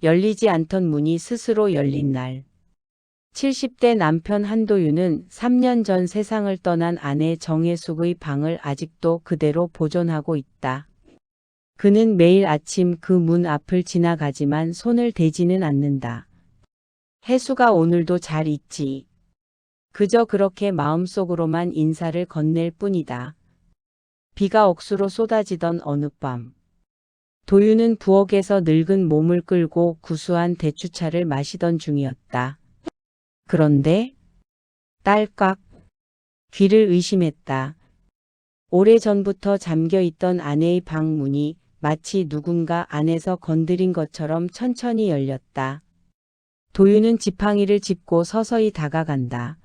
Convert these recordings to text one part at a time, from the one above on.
열리지 않던 문이 스스로 열린 날. 70대 남편 한도윤은 3년 전 세상을 떠난 아내 정혜숙의 방을 아직도 그대로 보존하고 있다. 그는 매일 아침 그 문 앞을 지나가지만 손을 대지는 않는다. 혜수가 오늘도 잘 있지. 그저 그렇게 마음속으로만 인사를 건넬 뿐이다. 비가 억수로 쏟아지던 어느 밤. 도윤은 부엌에서 늙은 몸을 끌고 구수한 대추차를 마시던 중이었다. 그런데 딸깍 귀를 의심했다. 오래전부터 잠겨있던 아내의 방 문이 마치 누군가 안에서 건드린 것처럼 천천히 열렸다. 도윤은 지팡이를 짚고 서서히 다가간다.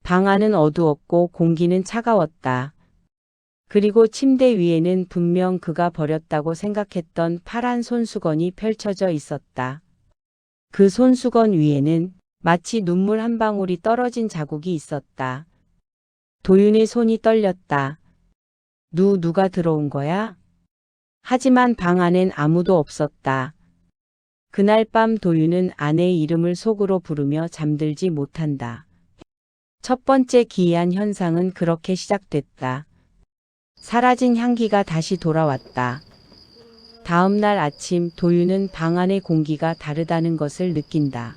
방 안은 어두웠고 공기는 차가웠다. 그리고 침대 위에는 분명 그가 버렸다고 생각했던 파란 손수건이 펼쳐져 있었다. 그 손수건 위에는 마치 눈물 한 방울이 떨어진 자국이 있었다. 도윤의 손이 떨렸다. 누가 들어온 거야? 하지만 방 안엔 아무도 없었다. 그날 밤 도윤은 아내의 이름을 속으로 부르며 잠들지 못한다. 첫 번째 기이한 현상은 그렇게 시작됐다. 사라진 향기가 다시 돌아왔다. 다음 날 아침 도윤은 방 안의 공기가 다르다는 것을 느낀다.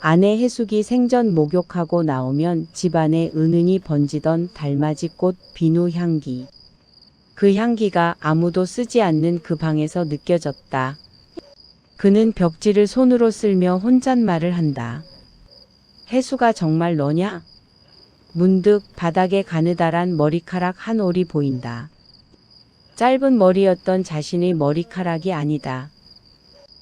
아내 혜숙이 생전 목욕하고 나오면 집안에 은은히 번지던 달맞이 꽃 비누 향기. 그 향기가 아무도 쓰지 않는 그 방에서 느껴졌다. 그는 벽지를 손으로 쓸며 혼잣말을 한다. 혜수가 정말 너냐? 문득 바닥에 가느다란 머리카락 한 올이 보인다. 짧은 머리였던 자신의 머리카락이 아니다.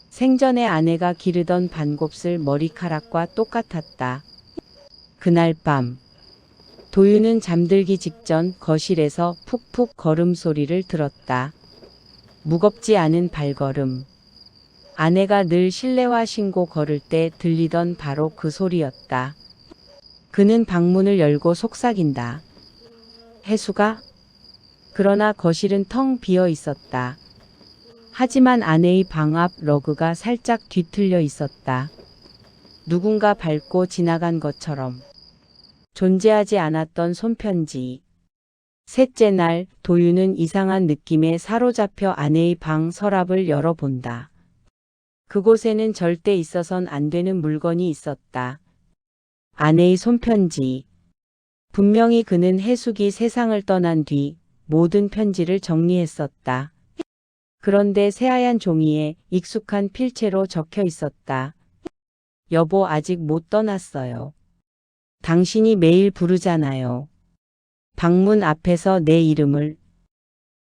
생전에 아내가 기르던 반곱슬 머리카락과 똑같았다. 그날 밤 도윤은 잠들기 직전 거실에서 푹푹 걸음소리를 들었다. 무겁지 않은 발걸음. 아내가 늘 실내화 신고 걸을 때 들리던 바로 그 소리였다. 그는 방문을 열고 속삭인다. 혜수가? 그러나 거실은 텅 비어 있었다. 하지만 아내의 방 앞 러그가 살짝 뒤틀려 있었다. 누군가 밟고 지나간 것처럼. 존재하지 않았던 손편지. 셋째 날 도윤은 이상한 느낌에 사로잡혀 아내의 방 서랍을 열어본다. 그곳에는 절대 있어선 안 되는 물건이 있었다. 아내의 손편지. 분명히 그는 혜숙이 세상을 떠난 뒤 모든 편지를 정리했었다. 그런데 새하얀 종이에 익숙한 필체로 적혀 있었다. 여보 아직 못 떠났어요. 당신이 매일 부르잖아요. 방문 앞에서 내 이름을.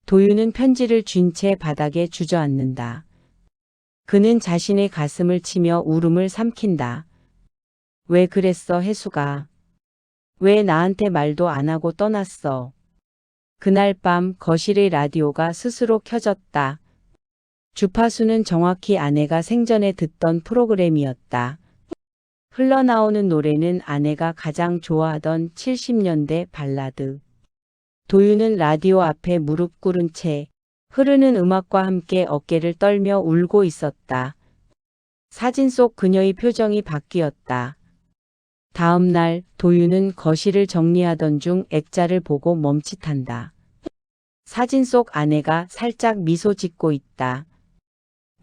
도윤은 편지를 쥔 채 바닥에 주저앉는다. 그는 자신의 가슴을 치며 울음을 삼킨다. 왜 그랬어 혜수가? 왜 나한테 말도 안 하고 떠났어? 그날 밤 거실의 라디오가 스스로 켜졌다. 주파수는 정확히 아내가 생전에 듣던 프로그램이었다. 흘러나오는 노래는 아내가 가장 좋아하던 70년대 발라드. 도윤은 라디오 앞에 무릎 꿇은 채 흐르는 음악과 함께 어깨를 떨며 울고 있었다. 사진 속 그녀의 표정이 바뀌었다. 다음 날 도윤은 거실을 정리하던 중 액자를 보고 멈칫한다. 사진 속 아내가 살짝 미소 짓고 있다.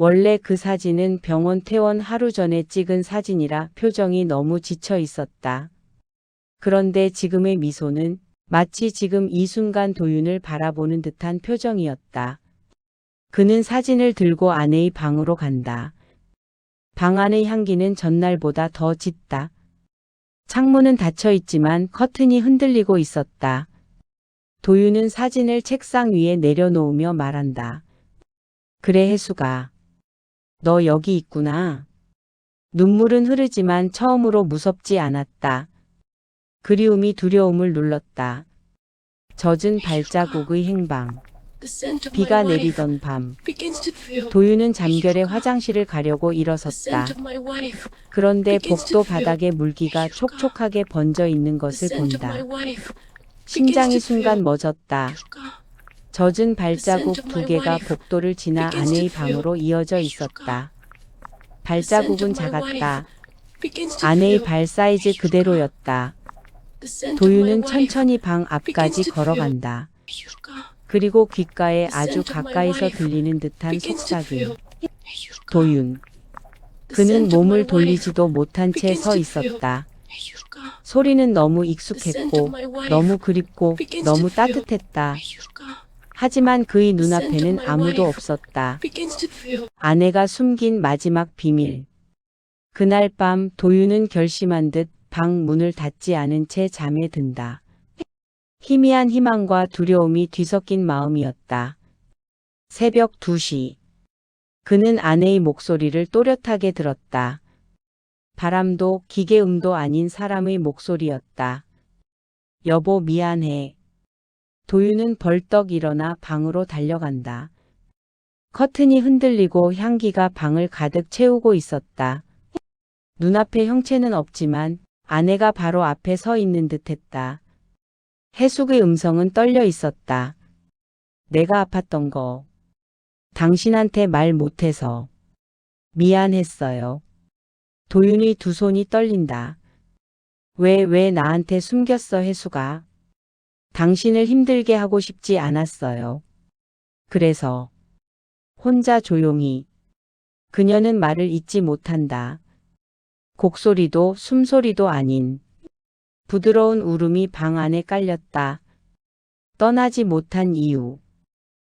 원래 그 사진은 병원 퇴원 하루 전에 찍은 사진이라 표정이 너무 지쳐 있었다. 그런데 지금의 미소는 마치 지금 이 순간 도윤을 바라보는 듯한 표정이었다. 그는 사진을 들고 아내의 방으로 간다. 방 안의 향기는 전날보다 더 짙다. 창문은 닫혀 있지만 커튼이 흔들리고 있었다. 도윤은 사진을 책상 위에 내려놓으며 말한다. 그래 혜수가. 너 여기 있구나. 눈물은 흐르지만 처음으로 무섭지 않았다. 그리움이 두려움을 눌렀다. 젖은 발자국의 행방. 비가 내리던 밤. 도윤은 잠결에 화장실을 가려고 일어섰다. 그런데 복도 바닥에 물기가 촉촉하게 번져 있는 것을 본다. 심장이 순간 멎었다. 젖은 발자국 2개가 복도를 지나 아내의 방으로 이어져 있었다. 발자국은 작았다. 아내의 발 사이즈 그대로였다. 도윤은 천천히 방 앞까지 걸어간다. 그리고 귓가에 아주 가까이서 들리는 듯한 속삭임. 도윤. 그는 몸을 돌리지도 못한 채 서 있었다. 소리는 너무 익숙했고, 너무 그립고, 너무 따뜻했다. 하지만 그의 눈앞에는 아무도 없었다. 아내가 숨긴 마지막 비밀. 그날 밤 도윤은 결심한 듯 방 문을 닫지 않은 채 잠에 든다. 희미한 희망과 두려움이 뒤섞인 마음이었다. 새벽 2시. 그는 아내의 목소리를 또렷하게 들었다. 바람도 기계음도 아닌 사람의 목소리였다. 여보, 미안해. 도윤은 벌떡 일어나 방으로 달려간다. 커튼이 흔들리고 향기가 방을 가득 채우고 있었다. 눈앞에 형체는 없지만 아내가 바로 앞에 서 있는 듯했다. 해숙의 음성은 떨려 있었다. 내가 아팠던 거. 당신한테 말 못해서. 미안했어요. 도윤의 두 손이 떨린다. 왜 나한테 숨겼어, 해숙아. 당신을 힘들게 하고 싶지 않았어요. 그래서. 혼자 조용히. 그녀는 말을 잇지 못한다. 곡소리도 숨소리도 아닌 부드러운 울음이 방 안에 깔렸다. 떠나지 못한 이유.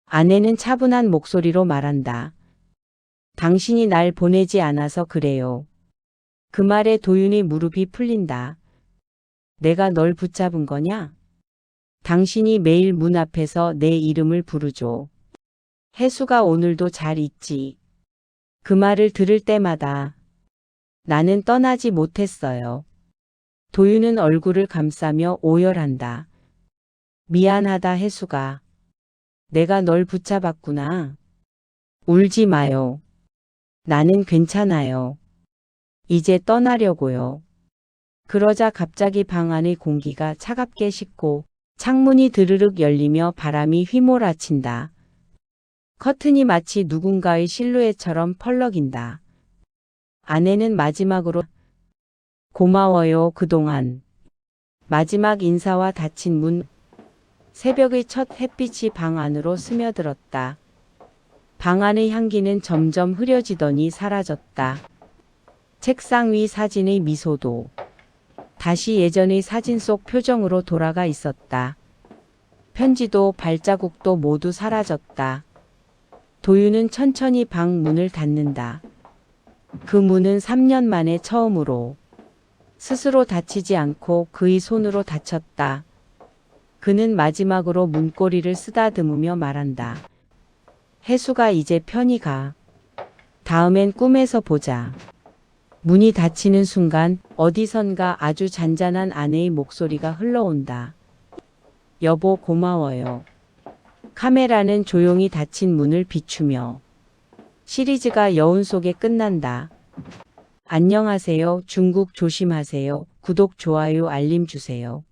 아내는 차분한 목소리로 말한다. 당신이 날 보내지 않아서 그래요. 그 말에 도윤의 무릎이 풀린다. 내가 널 붙잡은 거냐? 당신이 매일 문 앞에서 내 이름을 부르죠. 해수가 오늘도 잘 있지. 그 말을 들을 때마다 나는 떠나지 못했어요. 도윤은 얼굴을 감싸며 오열한다. 미안하다, 해수가. 내가 널 붙잡았구나. 울지 마요. 나는 괜찮아요. 이제 떠나려고요. 그러자 갑자기 방 안의 공기가 차갑게 식고 창문이 드르륵 열리며 바람이 휘몰아친다. 커튼이 마치 누군가의 실루엣처럼 펄럭인다. 아내는 마지막으로 고마워요, 그동안. 마지막 인사와 닫힌 문. 새벽의 첫 햇빛이 방 안으로 스며들었다. 방 안의 향기는 점점 흐려지더니 사라졌다. 책상 위 사진의 미소도 다시 예전의 사진 속 표정으로 돌아가 있었다. 편지도 발자국도 모두 사라졌다. 도윤은 천천히 방 문을 닫는다. 그 문은 3년 만에 처음으로 스스로 닫히지 않고 그의 손으로 닫혔다. 그는 마지막으로 문고리를 쓰다듬으며 말한다. 해수가 이제 편히 가. 다음엔 꿈에서 보자. 문이 닫히는 순간 어디선가 아주 잔잔한 아내의 목소리가 흘러온다. 여보, 고마워요. 카메라는 조용히 닫힌 문을 비추며 시리즈가 여운 속에 끝난다. 안녕하세요. 중국 조심하세요. 구독, 좋아요, 알림 주세요.